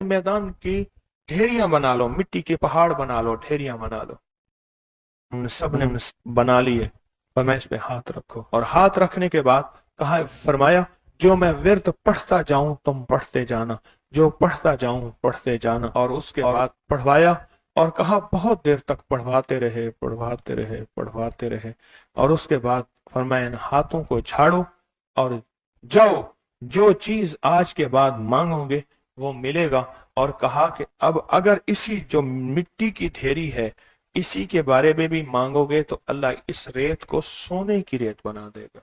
मैदान की ढेरियां बना लो, मिट्टी के पहाड़ बना लो, ढेरियां बना लो। हमने सबने बना लिए। और मैं इस पे हाथ रखो, और हाथ रखने के बाद कहा, फरमाया जो मैं विर्द पढ़ता जाऊं तुम पढ़ते जाना, जो पढ़ता जाऊं पढ़ते जाना। और उसके बाद पढ़वाया और कहा बहुत देर तक पढ़वाते रहे, पढ़वाते रहे, पढ़वाते रहे। और उसके बाद फरमाया इन हाथों को झाड़ो और जाओ, जो चीज आज के बाद मांगोगे वो मिलेगा। और कहा कि अब अगर इसी जो मिट्टी की ढेरी है इसी के बारे में भी मांगोगे तो अल्लाह इस रेत को सोने की रेत बना देगा।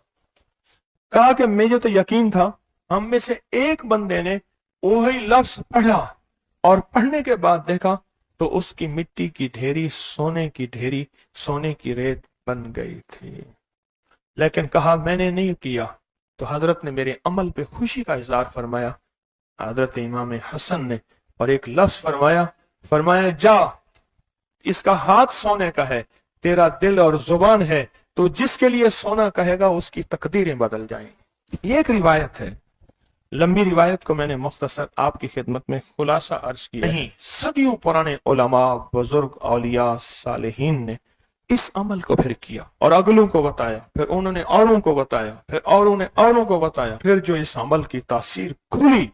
कहा कि मुझे तो यकीन था। हम में से एक बंदे ने वही लफ्ज पढ़ा और पढ़ने के बाद देखा तो उसकी मिट्टी की ढेरी सोने की ढेरी, सोने की रेत बन गई थी। लेकिन कहा मैंने नहीं किया। तो हजरत ने मेरे अमल पे खुशी का इजहार फरमाया, हजरत इमाम हसन ने, और एक लफ्ज फरमाया, फरमाया जा, इसका हाथ सोने का है, तेरा दिल और जुबान है, तो जिसके लिए सोना कहेगा उसकी तकदीरें बदल जाएंगी। ये एक रिवायत है। लंबी रिवायत को मैंने मुख्तसर आपकी खिदमत में खुलासा अर्ज किया। नहीं, सदियों पुराने उलमा, बुजुर्ग, औलिया, सालेहीन ने इस अमल को फिर किया और अगलों को बताया, फिर उन्होंने औरों को बताया, फिर औरों ने औरों को बताया। फिर जो इस अमल की तासीर खुली,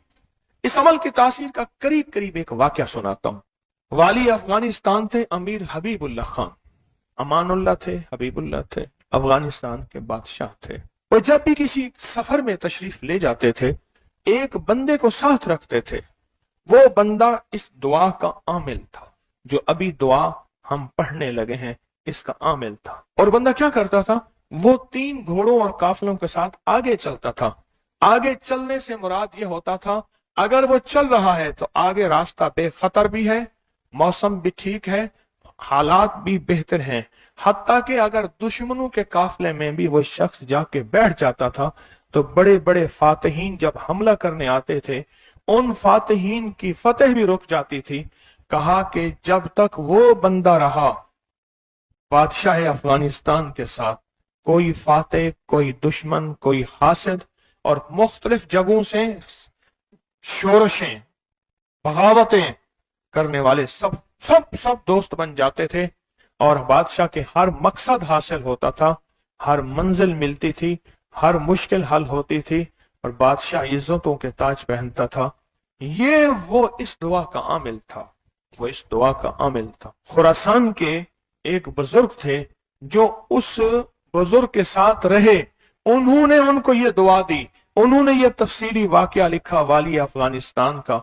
इस अमल की तासीर का करीब करीब एक वाक्या सुनाता हूं। वाली अफगानिस्तान थे अमीर हबीबुल्लाह खान। अमानुल्लाह थे, हबीबुल्लाह थे, अफगानिस्तान के बादशाह थे। वो जब भी किसी सफर में तशरीफ ले जाते थे एक बंदे को साथ रखते थे। वो बंदा इस दुआ का आमिल था, जो अभी दुआ हम पढ़ने लगे हैं इसका आमिल था। और बंदा क्या करता था, वो 3 घोड़ों और काफिलों के साथ आगे चलता था। आगे चलने से मुराद ये होता था अगर वो चल रहा है तो आगे रास्ता बेखतर भी है, मौसम भी ठीक है, हालात भी बेहतर हैं। हत्ता कि अगर दुश्मनों के काफिले में भी वो शख्स जाके बैठ जाता था तो बड़े बड़े फातहीन जब हमला करने आते थे उन फातहीन की फतेह भी रुक जाती थी। कहा कि जब तक वो बंदा रहा बादशाह अफगानिस्तान के साथ, कोई फातेह, कोई दुश्मन, कोई हासिद, और मुख्तलिफ जगहों से शोरशें, बगावतें करने वाले सब सब सब दोस्त बन जाते थे। और बादशाह के हर मकसद हासिल होता था, हर मंजिल मिलती थी, हर मुश्किल हल होती थी, और बादशाह इज्जतों के ताज पहनता था। ये वो इस दुआ का आमिल था, वो इस दुआ का आमिल था। खुरासान के एक बुजुर्ग थे जो उस बुजुर्ग के साथ रहे, उन्होंने उनको ये दुआ दी, उन्होंने ये तफसीली वाकया लिखा, वाली अफगानिस्तान का,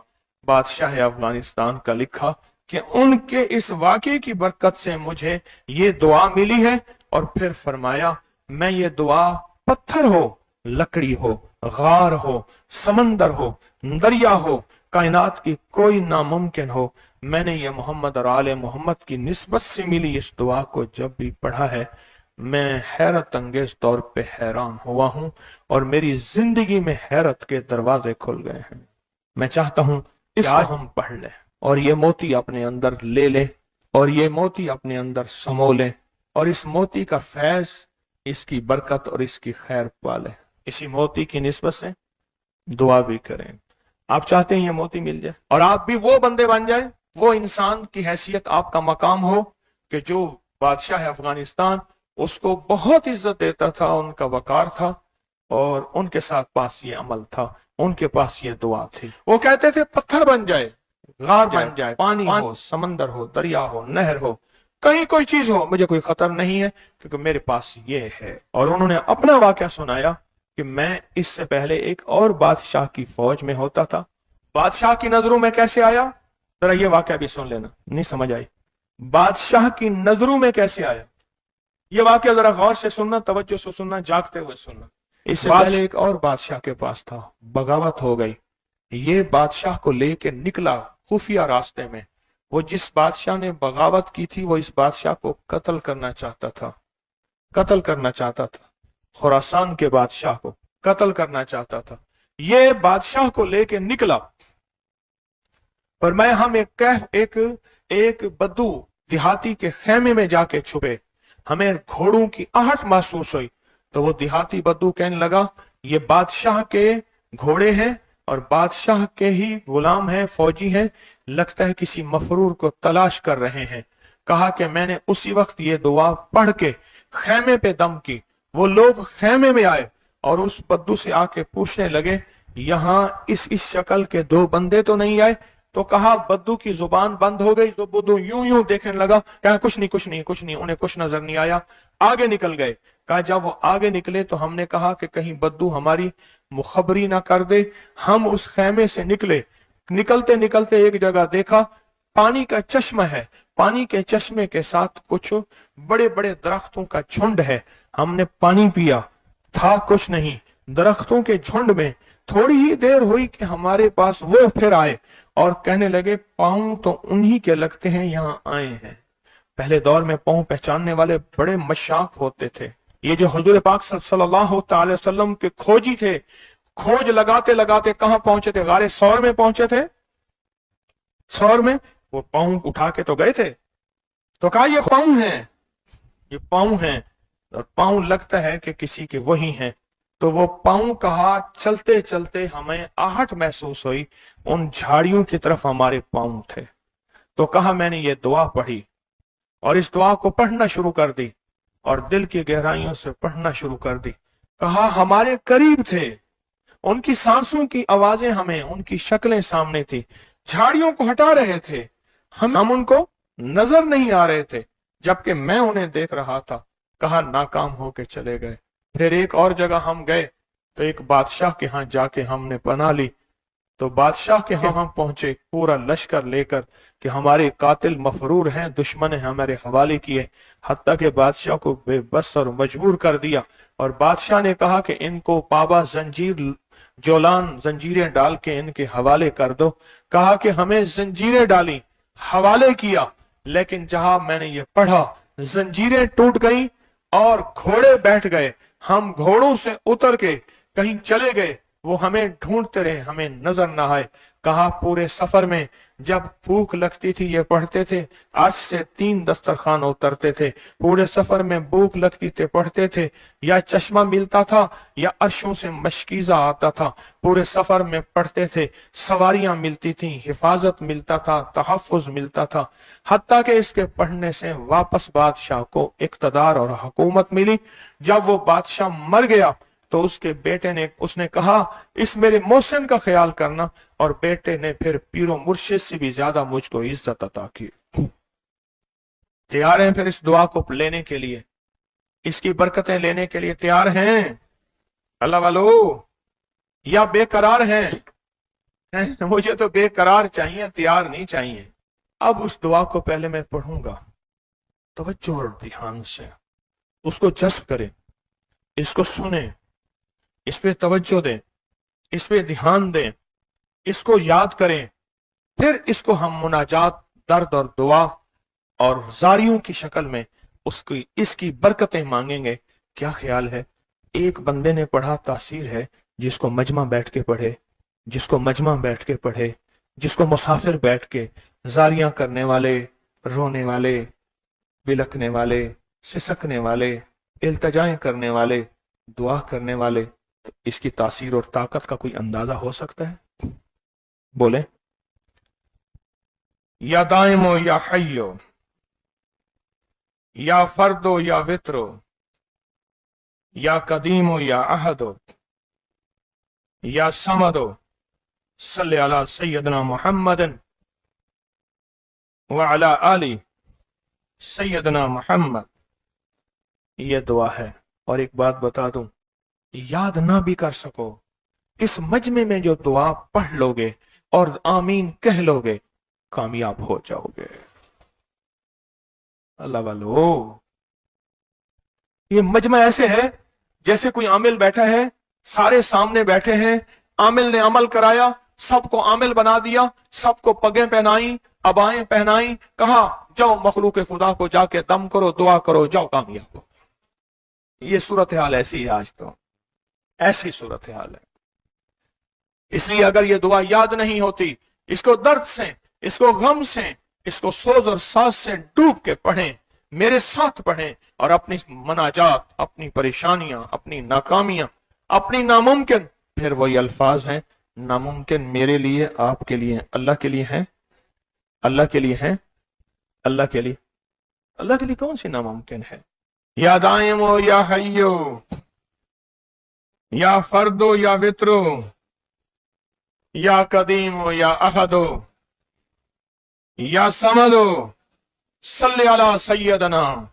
बादशाह अफगानिस्तान का लिखा कि उनके इस वाकये की बरकत से मुझे ये दुआ मिली है। और फिर फरमाया मैं ये दुआ पत्थर हो, लकड़ी हो, गार हो, समंदर हो, दरिया हो, कायनात की कोई नामुमकिन हो, मैंने ये मोहम्मद और आले मोहम्मद की निस्बत से मिली इस दुआ को जब भी पढ़ा है मैं हैरत अंगेज तौर पे हैरान हुआ हूं और मेरी जिंदगी में हैरत के दरवाजे खुल गए हैं। मैं चाहता हूं इसको हम पढ़ लें और ये मोती अपने अंदर ले लें और ये मोती अपने अंदर समो लें और इस मोती का फैज, इसकी बरकत और इसकी खैर पाले। इसी मोती की निस्बत से दुआ भी करें। आप चाहते हैं ये मोती मिल जाए और आप भी वो बंदे बन जाए, वो इंसान की हैसियत आपका मकाम हो कि जो बादशाह अफगानिस्तान उसको बहुत इज्जत देता था, उनका वकार था और उनके साथ पास ये अमल था, उनके पास ये दुआ थी। वो कहते थे पत्थर बन जाए, गार बन जाए, पानी हो, समंदर हो, दरिया हो, नहर हो, कहीं कोई चीज हो, मुझे कोई खतर नहीं है क्योंकि मेरे पास ये है। और उन्होंने अपना वाकया सुनाया कि मैं इससे पहले एक और बादशाह की फौज में होता था। बादशाह की नजरों में कैसे आया, जरा ये वाकया भी सुन लेना, नहीं समझ आई। बादशाह की नजरों में कैसे आया, ये वाकया जरा गौर से सुनना, तवज्जो से सुनना, जागते हुए सुनना। इससे पहले एक और बादशाह के पास था, बगावत हो गई। ये बादशाह को लेके निकला खुफिया रास्ते में। वो जिस बादशाह ने बगावत की थी वो इस बादशाह को कत्ल करना चाहता था, कत्ल करना चाहता था, खुरासान के बादशाह को कत्ल करना चाहता था। ये बादशाह को लेके निकला पर मैं हम एक बद्दू देहाती के खेमे में जाके छुपे। हमें घोड़ों की आहट महसूस हुई तो वो देहाती बद्दू कहने लगा ये बादशाह के घोड़े हैं اور بادشاہ کے ہی غلام ہیں، فوجی ہیں، لگتا ہے کسی مفرور کو تلاش کر رہے ہیں۔ کہا کہ میں نے اسی وقت یہ دعا پڑھ کے خیمے پہ دم کی، وہ لوگ خیمے میں آئے اور اس بدو سے آ کے پوچھنے لگے یہاں اس شکل کے دو بندے تو نہیں آئے؟ تو کہا بدو کی زبان بند ہو گئی، تو بدو یوں دیکھنے لگا، کہا کچھ نہیں، انہیں کچھ نظر نہیں آیا، آگے نکل گئے۔ کہا جب وہ آگے نکلے تو ہم نے کہا کہ کہیں بدو ہماری مخبری نہ کر دے۔ ہم اس خیمے سے نکلتے ایک جگہ دیکھا پانی کا چشمہ ہے، پانی کے چشمے کے ساتھ کچھ بڑے بڑے درختوں کا جھنڈ ہے۔ ہم نے پانی پیا، تھا کچھ نہیں، درختوں کے جھنڈ میں تھوڑی ہی دیر ہوئی کہ ہمارے پاس وہ پھر آئے اور کہنے لگے پاؤں تو انہی کے لگتے ہیں یہاں آئے ہیں۔ پہلے دور میں پاؤں پہچاننے والے بڑے مشاق ہوتے تھے۔ یہ جو حضور پاک صلی اللہ تعالی وسلم کے کھوجی تھے، کھوج لگاتے کہاں پہنچے تھے؟ غار ثور میں پہنچے تھے۔ ثور میں وہ پاؤں اٹھا کے تو گئے تھے، تو کہا یہ پاؤں ہیں، یہ پاؤں ہیں، اور پاؤں لگتا ہے کہ کسی کے وہی ہیں۔ تو وہ پاؤں کہا چلتے چلتے ہمیں آہٹ محسوس ہوئی، ان جھاڑیوں کی طرف ہمارے پاؤں تھے۔ تو کہا میں نے یہ دعا پڑھی اور اس دعا کو پڑھنا شروع کر دی اور دل کی گہرائیوں سے پڑھنا شروع کر دی۔ کہا ہمارے قریب تھے، ان کی سانسوں کی آوازیں ہمیں، ان کی شکلیں سامنے تھی، جھاڑیوں کو ہٹا رہے تھے، ہم ان کو نظر نہیں آ رہے تھے، جبکہ میں انہیں دیکھ رہا تھا۔ کہا ناکام ہو کے چلے گئے۔ پھر ایک اور جگہ ہم گئے تو ایک بادشاہ کے ہاں جا کے ہم نے پناہ لی، تو بادشاہ کے ہاں ہم پہنچے پورا لشکر لے کر کہ ہمارے قاتل مفرور ہیں، دشمن ہیں، ہمارے حوالے کیے، حتیٰ کہ بادشاہ کو بے بس اور مجبور کر دیا۔ اور بادشاہ نے کہا کہ ان کو پابا زنجیریں ڈال کے ان کے حوالے کر دو۔ کہا کہ ہمیں زنجیریں ڈالی، حوالے کیا، لیکن جہاں میں نے یہ پڑھا زنجیریں ٹوٹ گئیں اور گھوڑے بیٹھ گئے۔ ہم گھوڑوں سے اتر کے کہیں چلے گئے، وہ ہمیں ڈھونڈتے رہے، ہمیں نظر نہ آئے۔ کہا پورے سفر میں جب بھوک لگتی تھی یہ پڑھتے تھے، آج سے 3 دسترخوان اترتے تھے۔ پورے سفر میں بھوک لگتی تھے پڑھتے تھے، یا چشمہ ملتا تھا یا عرشوں سے مشکیزہ آتا تھا، پورے سفر میں پڑھتے تھے، سواریاں ملتی تھیں، حفاظت ملتا تھا، تحفظ ملتا تھا، حتیٰ کہ اس کے پڑھنے سے واپس بادشاہ کو اقتدار اور حکومت ملی۔ جب وہ بادشاہ مر گیا تو اس کے بیٹے نے اس نے کہا اس میرے محسن کا خیال کرنا، اور بیٹے نے پھر پیر و مرشد سے بھی زیادہ مجھ کو عزت عطا کی۔ تیار ہیں پھر اس دعا کو لینے کے لیے، اس کی برکتیں لینے کے لیے تیار ہیں اللہ والو، یا بے قرار ہیں؟ مجھے تو بے قرار چاہیے، تیار نہیں چاہیے۔ اب اس دعا کو پہلے میں پڑھوں گا، توجہ اور دھیان سے اس کو جذب کریں، اس کو سنیں، اس پہ توجہ دیں، اس پہ دھیان دیں، اس کو یاد کریں، پھر اس کو ہم مناجات، درد اور دعا اور زاریوں کی شکل میں اس کی برکتیں مانگیں گے۔ کیا خیال ہے ایک بندے نے پڑھا تاثیر ہے، جس کو مجمع بیٹھ کے پڑھے، جس کو مجمع بیٹھ کے پڑھے، جس کو مسافر بیٹھ کے، زاریاں کرنے والے، رونے والے، بلکنے والے، سسکنے والے، التجائیں کرنے والے، دعا کرنے والے، تو اس کی تاثیر اور طاقت کا کوئی اندازہ ہو سکتا ہے؟ بولیں یا دائمو یا حیو، یا فردو یا وطرو، یا قدیمو یا احدو، یا سمدو، صلی علی سیدنا محمد وعلی آلہ سیدنا محمد۔ یہ دعا ہے۔ اور ایک بات بتا دوں، یاد نہ بھی کر سکو، اس مجمع میں جو دعا پڑھ لو گے اور آمین کہہ لو گے، کامیاب ہو جاؤ گے۔ اللہ والو، یہ مجمع ایسے ہے جیسے کوئی عامل بیٹھا ہے، سارے سامنے بیٹھے ہیں، عامل نے عمل کرایا، سب کو عامل بنا دیا، سب کو پگیں پہنائیں، ابائیں پہنائیں، کہا جاؤ مخلوق خدا کو جا کے دم کرو، دعا کرو، جاؤ کامیاب ہو۔ یہ صورتحال ایسی ہے، آج تو ایسی صورتحال ہے۔ اس لیے اگر یہ دعا یاد نہیں ہوتی، اس کو درد سے، اس کو غم سے، اس کو سوز اور ساز سے ڈوب کے پڑھیں، میرے ساتھ پڑھیں، اور اپنی مناجات، اپنی پریشانیاں، اپنی ناکامیاں، اپنی ناممکن، پھر وہی الفاظ ہیں नामुमकिन मेरे लिए, आपके लिए, अल्लाह के लिए है, अल्लाह के लिए है, अल्लाह के लिए, अल्लाह के लिए कौन सी नामुमकिन है? या दाइमो या हय्यो, या फर्दो या वित्रो, या कदीमो या अहदो, या समदो, सल्ली अला सय्यदना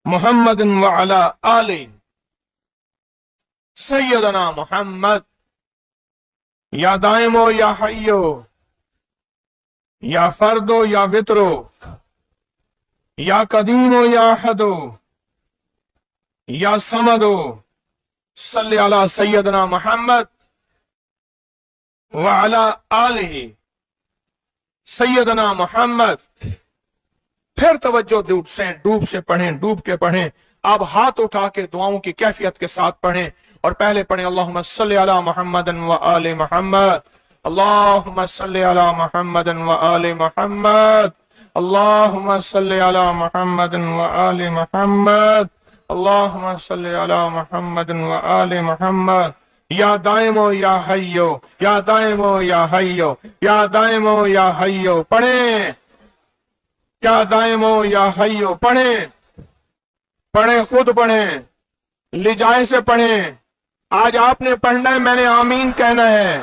मुहम्मदिन व अला आले सय्यदना मुहम्मद। या दाइमो या हय्यो, या फर्दो या वित्रो, या कदीमो या अहदो, या समदो, सल्ली अला सय्यदना मुहम्मद व अला आलिहि सय्यदना मुहम्मद। फिर तवज्जो डूब से पढ़ें, डूब के पढ़ें। आप हाथ उठा के दुआओं की कैफियत के साथ पढ़ें और पहले पढ़ें अल्लाहुम्मा सल्ली अला मुहम्मदिन व आले मुहम्मद, अल्लाहुम्मा सल्ली अला मुहम्मदिन व आले मुहम्मद, अल्लाहुम्मा सल्ली अला मुहम्मदिन व आले मुहम्मद, अल्लाहुम्मा सल्ली अला मुहम्मदिन व आले मुहम्मद। या दाइमो या हय्यो, या दाइमो या हय्यो, या दाइमो या हय्यो पढ़ें, या दाइमो या हय्यो पढ़ें, पढ़ें, खुद पढ़ें, लिजाए से पढ़ें। आज आपने पढ़ना है, मैंने आमीन कहना है।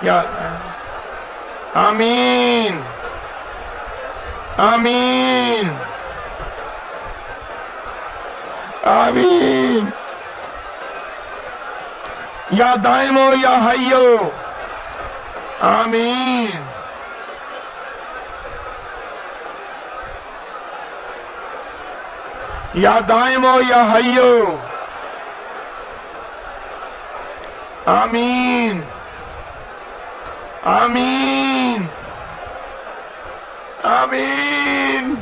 या आमीन, आमीन, आमीन। या दाइमो या हय्यो, आमीन। या दाइमो या हय्यो, आमीन, आमीन, आमीन।